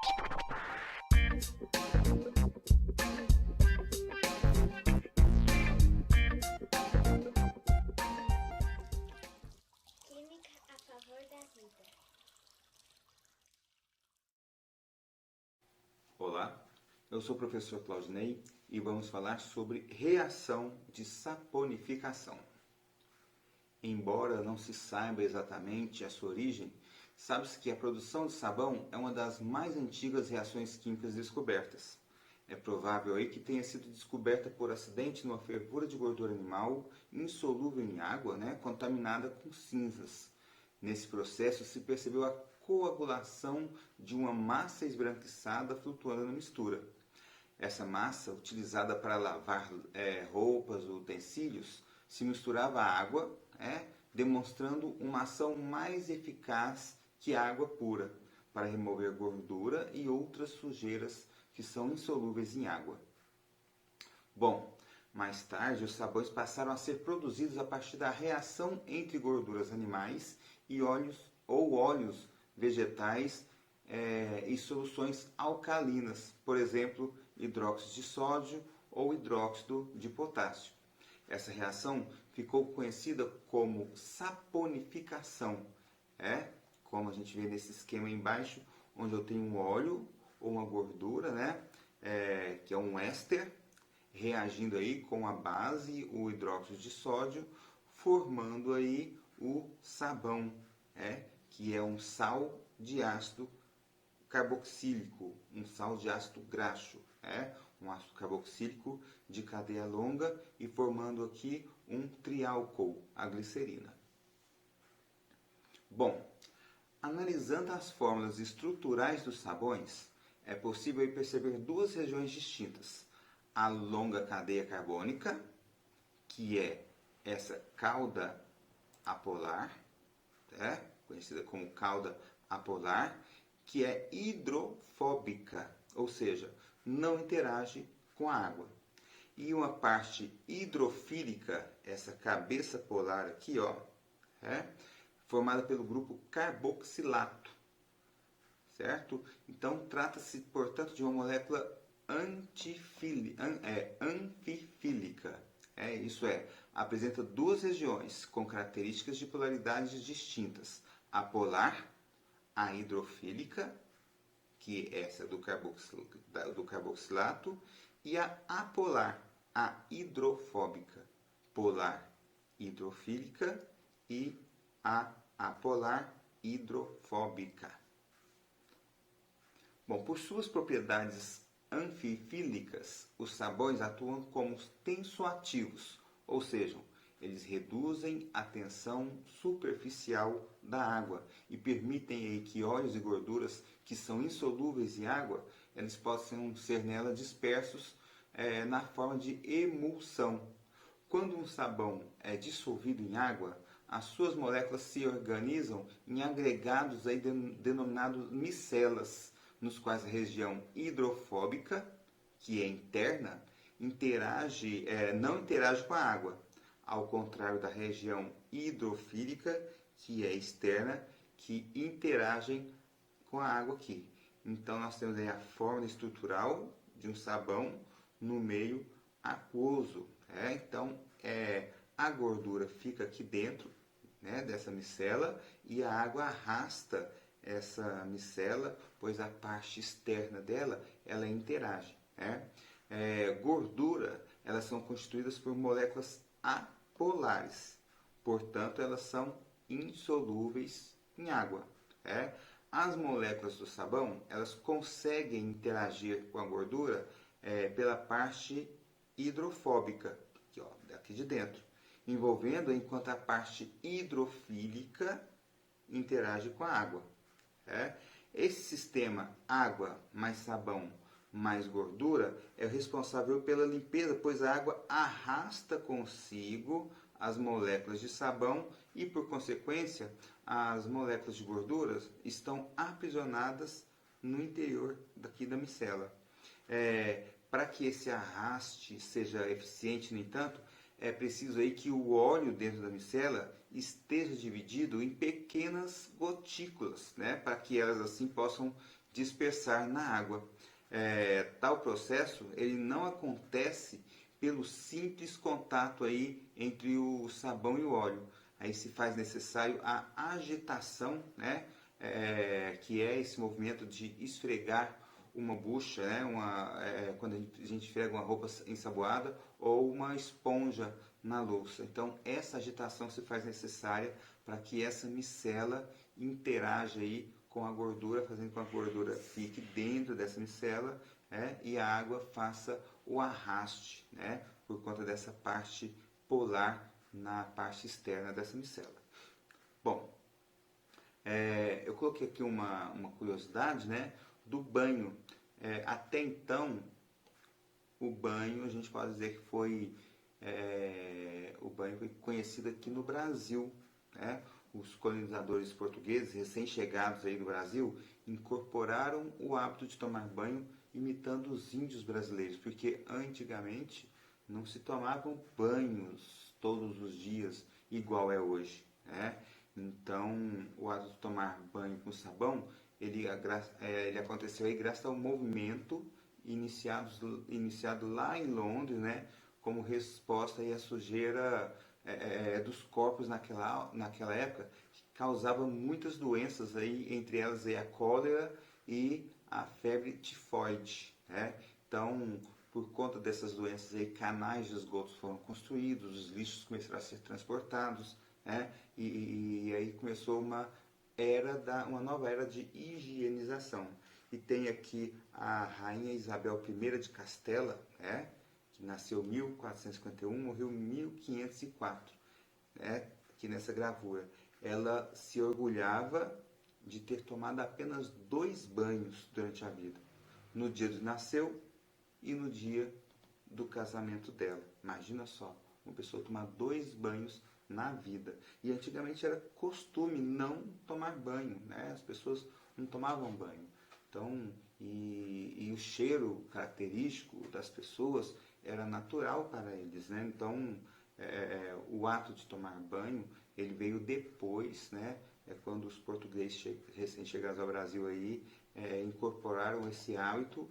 Química a favor da vida. Olá, eu sou o professor Claudinei e vamos falar sobre reação de saponificação. Embora não se saiba exatamente a sua origem, sabe-se que a produção de sabão é uma das mais antigas reações químicas descobertas. É provável aí que tenha sido descoberta por acidente numa fervura de gordura animal insolúvel em água, contaminada com cinzas. Nesse processo se percebeu a coagulação de uma massa esbranquiçada flutuando na mistura. Essa massa, utilizada para lavar roupas ou utensílios, se misturava à água, demonstrando uma ação mais eficaz que a água pura, para remover gordura e outras sujeiras que são insolúveis em água. Bom, mais tarde os sabões passaram a ser produzidos a partir da reação entre gorduras animais e óleos vegetais e soluções alcalinas, por exemplo, hidróxido de sódio ou hidróxido de potássio. Essa reação ficou conhecida como saponificação, como a gente vê nesse esquema embaixo, onde eu tenho um óleo ou uma gordura, que é um éster, reagindo aí com a base, o hidróxido de sódio, formando aí o sabão, que é um sal de ácido carboxílico, um sal de ácido graxo, um ácido carboxílico de cadeia longa e formando aqui um triálcool, a glicerina. Bom, analisando as fórmulas estruturais dos sabões, é possível perceber duas regiões distintas. A longa cadeia carbônica, que é essa cauda apolar, conhecida como cauda apolar, que é hidrofóbica, ou seja, não interage com a água. E uma parte hidrofílica, essa cabeça polar aqui, formada pelo grupo carboxilato, certo? Então, trata-se, portanto, de uma molécula anfifílica. Isso apresenta duas regiões com características de polaridades distintas. A polar, a hidrofílica, que é essa do carboxilato, e a apolar, a hidrofóbica. Polar, hidrofílica e a apolar, hidrofóbica. Bom, por suas propriedades anfifílicas, os sabões atuam como tensoativos, ou seja, eles reduzem a tensão superficial da água e permitem aí que óleos e gorduras que são insolúveis em água, eles possam ser nela dispersos na forma de emulsão. Quando um sabão é dissolvido em água, as suas moléculas se organizam em agregados aí denominados micelas, nos quais a região hidrofóbica, que é interna, não interage com a água, ao contrário da região hidrofílica, que é externa, que interagem com a água aqui. Então, nós temos aí a forma estrutural de um sabão no meio aquoso. Então, a gordura fica aqui dentro dessa micela e a água arrasta essa micela, pois a parte externa dela, ela interage. Gordura, elas são constituídas por moléculas apolares, portanto, elas são insolúveis em água. As moléculas do sabão, elas conseguem interagir com a gordura pela parte hidrofóbica, daqui de dentro, envolvendo enquanto a parte hidrofílica interage com a água. Esse sistema água mais sabão mais gordura é o responsável pela limpeza, pois a água arrasta consigo as moléculas de sabão e, por consequência, as moléculas de gorduras estão aprisionadas no interior daqui da micela. Para que esse arraste seja eficiente, no entanto, é preciso aí que o óleo dentro da micela esteja dividido em pequenas gotículas, para que elas assim possam dispersar na água. Tal processo ele não acontece pelo simples contato aí entre o sabão e o óleo. Aí se faz necessário a agitação, né? Que é esse movimento de esfregar uma bucha, né? Quando a gente esfrega uma roupa ensaboada ou uma esponja na louça. Então essa agitação se faz necessária para que essa micela interaja aí com a gordura, fazendo com que a gordura fique dentro dessa micela, e a água faça o arraste, né? Por conta dessa parte polar na parte externa dessa micela. Bom, eu coloquei aqui uma curiosidade, né, do banho. Até então, o banho, a gente pode dizer que o banho foi conhecido aqui no Brasil, né? Os colonizadores portugueses, recém-chegados aí no Brasil, incorporaram o hábito de tomar banho imitando os índios brasileiros, porque antigamente não se tomavam banhos todos os dias igual é hoje, né? Então, o hábito de tomar banho com sabão, ele aconteceu aí graças ao movimento iniciado lá em Londres, né? Como resposta aí à sujeira dos corpos naquela época, que causava muitas doenças aí, entre elas aí a cólera e a febre tifoide, né? Então, por conta dessas doenças aí, canais de esgotos foram construídos, os lixos começaram a ser transportados, né? E aí começou uma nova era de higienização. E tem aqui a rainha Isabel I de Castela, né? Que nasceu em 1451, morreu em 1504, né? Aqui nessa gravura. Ela se orgulhava de ter tomado apenas 2 banhos durante a vida. No dia que nasceu e no dia do casamento dela. Imagina só, uma pessoa tomar 2 banhos na vida. E antigamente era costume não tomar banho, né? As pessoas não tomavam banho. Então, e o cheiro característico das pessoas era natural para eles, né? Então, o ato de tomar banho, ele veio depois, né? Quando os portugueses recém-chegados ao Brasil aí, incorporaram esse hábito,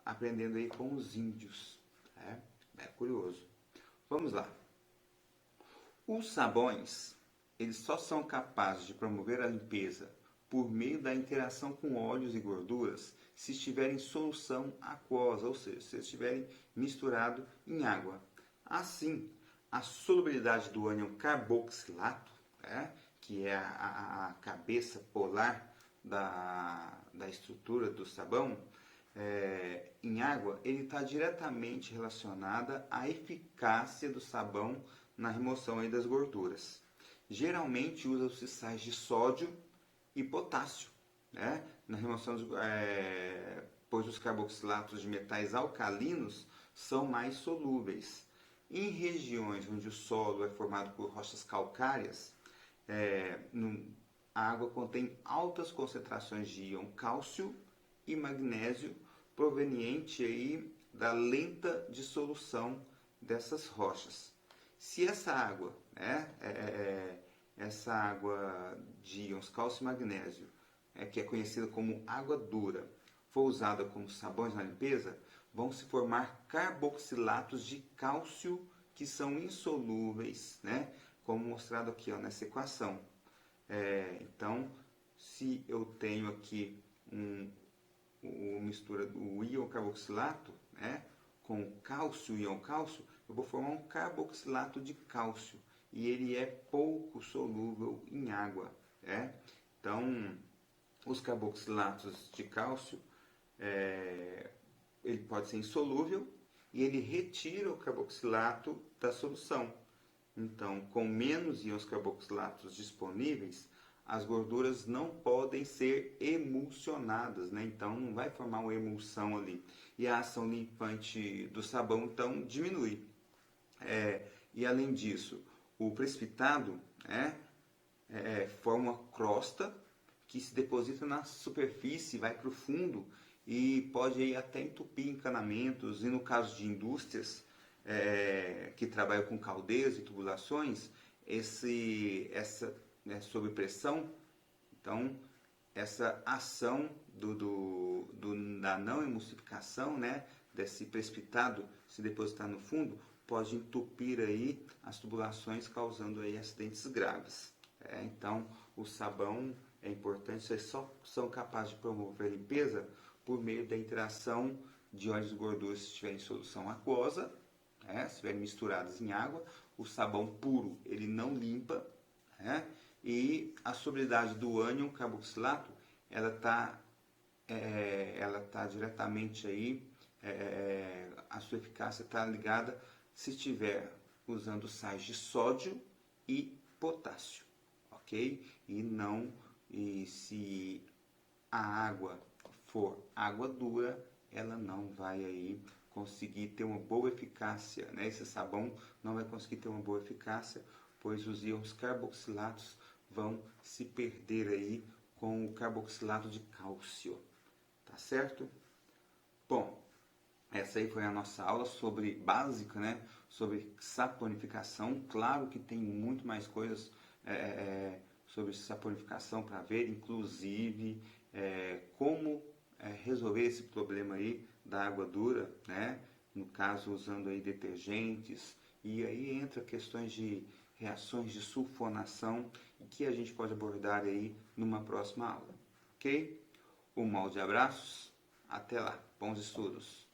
aprendendo aí com os índios, né? É curioso. Vamos lá. Os sabões, eles só são capazes de promover a limpeza por meio da interação com óleos e gorduras se estiverem em solução aquosa, ou seja, se estiverem misturado em água. Assim, a solubilidade do ânion carboxilato, né, que é a cabeça polar da estrutura do sabão, em água, ele está diretamente relacionada à eficácia do sabão na remoção aí das gorduras. Geralmente usa-se sais de sódio e potássio, né? Na remoção pois os carboxilatos de metais alcalinos são mais solúveis. Em regiões onde o solo é formado por rochas calcárias, a água contém altas concentrações de íon cálcio e magnésio proveniente aí da lenta dissolução dessas rochas. Se essa água, essa água de íons cálcio e magnésio, que é conhecida como água dura, for usada como sabões na limpeza, vão se formar carboxilatos de cálcio que são insolúveis, né? Como mostrado aqui nessa equação. Então, se eu tenho aqui mistura do íon carboxilato, né, com cálcio e íon cálcio, eu vou formar um carboxilato de cálcio e ele é pouco solúvel em água. Então, os carboxilatos de cálcio, ele pode ser insolúvel e ele retira o carboxilato da solução. Então, com menos íons carboxilatos disponíveis, as gorduras não podem ser emulsionadas, né? Então não vai formar uma emulsão ali. E a ação limpante do sabão então diminui. E além disso, o precipitado forma uma crosta que se deposita na superfície, vai para o fundo e pode ir até entupir encanamentos. E no caso de indústrias que trabalham com caldeiras e tubulações, sob pressão, então essa ação da não emulsificação, né, desse precipitado se depositar no fundo, pode entupir aí as tubulações, causando aí acidentes graves. Então, o sabão é importante, vocês só são capazes de promover a limpeza por meio da interação de óleos e gorduras se estiver em solução aquosa, se estiverem misturados em água. O sabão puro, ele não limpa, e a solubilidade do ânion carboxilato, ela tá diretamente aí, a sua eficácia está ligada se estiver usando sais de sódio e potássio, ok? E se a água for água dura, ela não vai aí conseguir ter uma boa eficácia, né? Esse sabão não vai conseguir ter uma boa eficácia, pois os íons carboxilatos vão se perder aí com o carboxilato de cálcio, tá certo? Bom, essa aí foi a nossa aula sobre básica, né? Sobre saponificação. Claro que tem muito mais coisas sobre saponificação para ver, inclusive como resolver esse problema aí da água dura, né? No caso, usando aí detergentes, e aí entra questões de reações de sulfonação, que a gente pode abordar aí numa próxima aula, ok? Um molde de abraços, até lá, bons estudos!